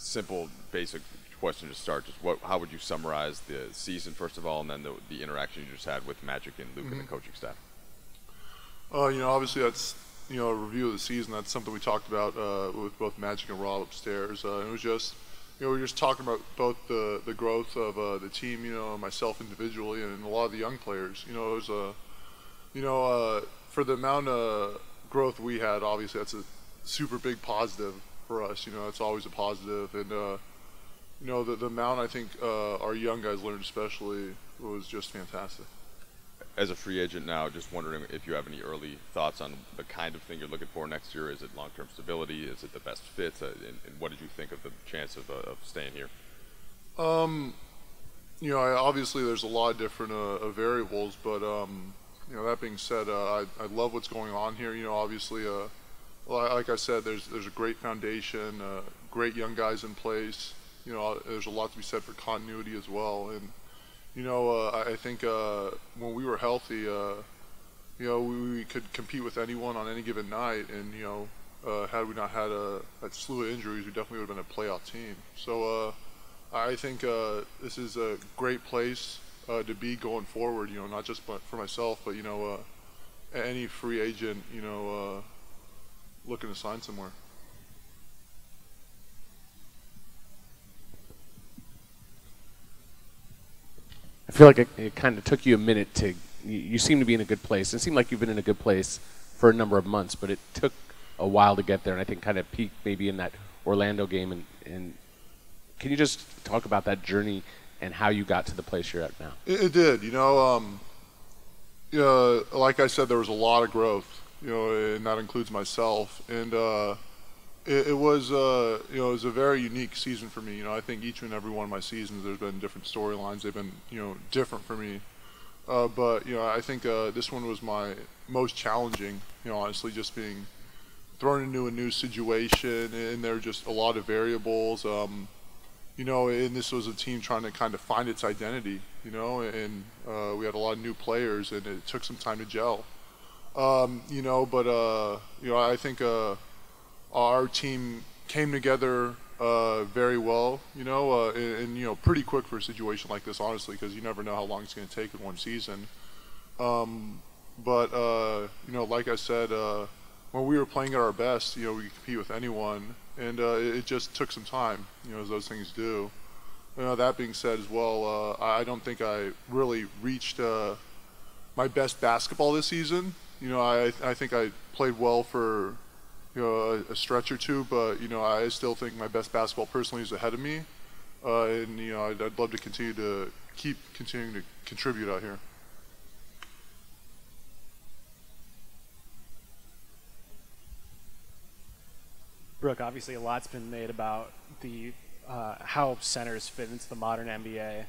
simple, basic question to start. Just how would you summarize the season first of all, and then the interaction you just had with Magic and Luke and the coaching staff? Obviously that's a review of the season. That's something we talked about with both Magic and Rob upstairs. It was just we were just talking about both the growth of the team, myself individually, and a lot of the young players. It was for the amount of growth we had, obviously that's a super big positive for us. It's always a positive, and the amount I think our young guys learned especially was just fantastic. As a free agent now, just wondering if you have any early thoughts on the kind of thing you're looking for next year. Is it long-term stability? Is it the best fit? And what did you think of the chance of staying here? Obviously there's a lot of different variables, but that being said, I love what's going on here. Obviously, like I said, there's a great foundation, great young guys in place. There's a lot to be said for continuity as well, and I think when we were healthy, we could compete with anyone on any given night, and had we not had that slew of injuries, we definitely would have been a playoff team. So I think this is a great place to be going forward. Not just for myself, but any free agent looking to sign somewhere. I feel like it kind of took you a minute to. You seem to be in a good place. It seemed like you've been in a good place for a number of months, but it took a while to get there, and I think kind of peaked maybe in that Orlando game. And can you just talk about that journey and how you got to the place you're at now? It did. Like I said, there was a lot of growth. And that includes myself. And it was a very unique season for me. I think each and every one of my seasons, there's been different storylines. They've been, different for me. But I think this one was my most challenging. Honestly, just being thrown into a new situation, and there were just a lot of variables. And this was a team trying to kind of find its identity. And we had a lot of new players, and it took some time to gel. I think our team came together very well, and pretty quick for a situation like this, honestly, because you never know how long it's going to take in one season. Like I said, when we were playing at our best, we could compete with anyone, and it just took some time, as those things do. That being said as well, I don't think I really reached my best basketball this season. I think I played well for a stretch or two, but I still think my best basketball personally is ahead of me, and I'd love to continue to keep continuing to contribute out here. Brook, obviously a lot's been made about the how centers fit into the modern NBA.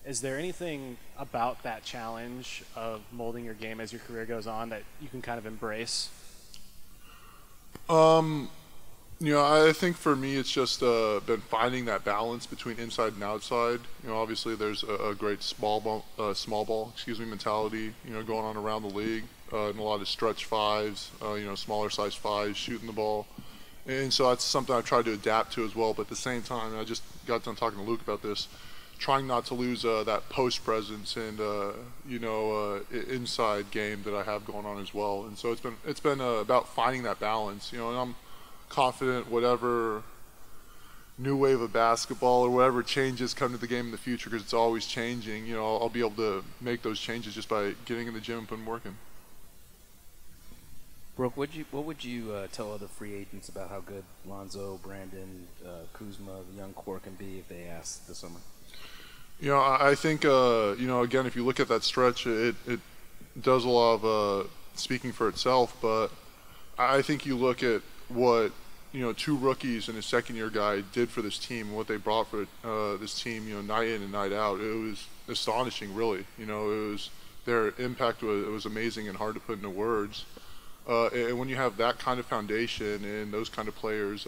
Is there anything about that challenge of molding your game as your career goes on that you can kind of embrace? I think for me it's just been finding that balance between inside and outside. Obviously there's a great small ball mentality, going on around the league, and a lot of stretch fives, smaller size fives, shooting the ball. And so that's something I've tried to adapt to as well. But at the same time, I just got done talking to Luke about this, trying not to lose that post presence and inside game that I have going on as well. And so it's been about finding that balance, and I'm confident whatever new wave of basketball or whatever changes come to the game in the future, because it's always changing, I'll be able to make those changes just by getting in the gym and putting work in. Brook, what would you tell other free agents about how good Lonzo, Brandon, Kuzma, the young core can be if they ask this summer? I think, again, if you look at that stretch, it does a lot of speaking for itself. But I think you look at what, two rookies and a second-year guy did for this team, and what they brought for this team, night in and night out. It was astonishing, really. Their impact was amazing and hard to put into words. And when you have that kind of foundation and those kind of players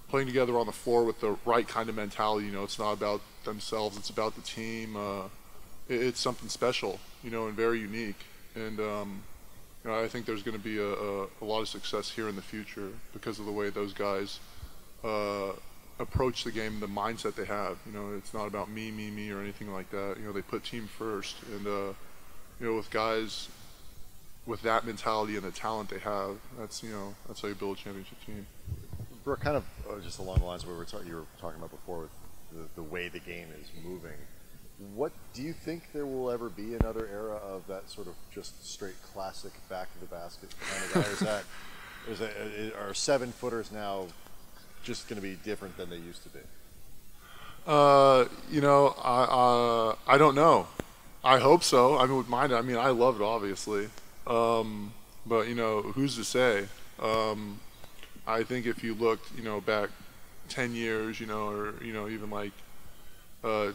playing together on the floor with the right kind of mentality, it's not about themselves, it's about the team. It's something special, and very unique. And I think there's going to be a lot of success here in the future because of the way those guys approach the game, the mindset they have. You know, it's not about me, or anything like that. You know, they put team first, and you know, with guys with that mentality and the talent they have, that's how you build a championship team. Brooke, kind of just along the lines of what you were talking about before with the way the game is moving. What do you think there will ever be another era of that sort of just straight classic back of the basket kind of guy? Are 7-footers now just going to be different than they used to be? You know, I don't know. I hope so. I mean, with mine, I mean, I love it obviously, but you know, who's to say? I think if you looked, you know, back 10 years, you know, or you know, even like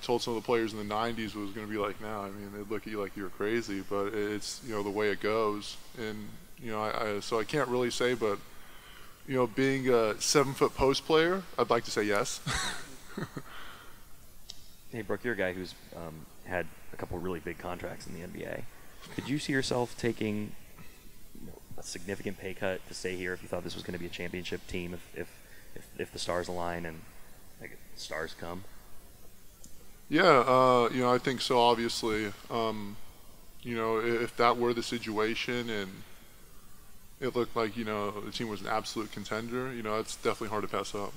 told some of the players in the 90s what it was going to be like now, I mean, they'd look at you like you're crazy, but it's, you know, the way it goes. And you know, so I can't really say, but you know, being a 7-foot post player, I'd like to say yes. Hey, Brooke, you're a guy who's had a couple really big contracts in the NBA. Could you see yourself taking a significant pay cut to stay here if you thought this was going to be a championship team, if the stars align and like stars come? Yeah, you know, I think so. Obviously, you know, if that were the situation and it looked like, you know, the team was an absolute contender, you know, it's definitely hard to pass up.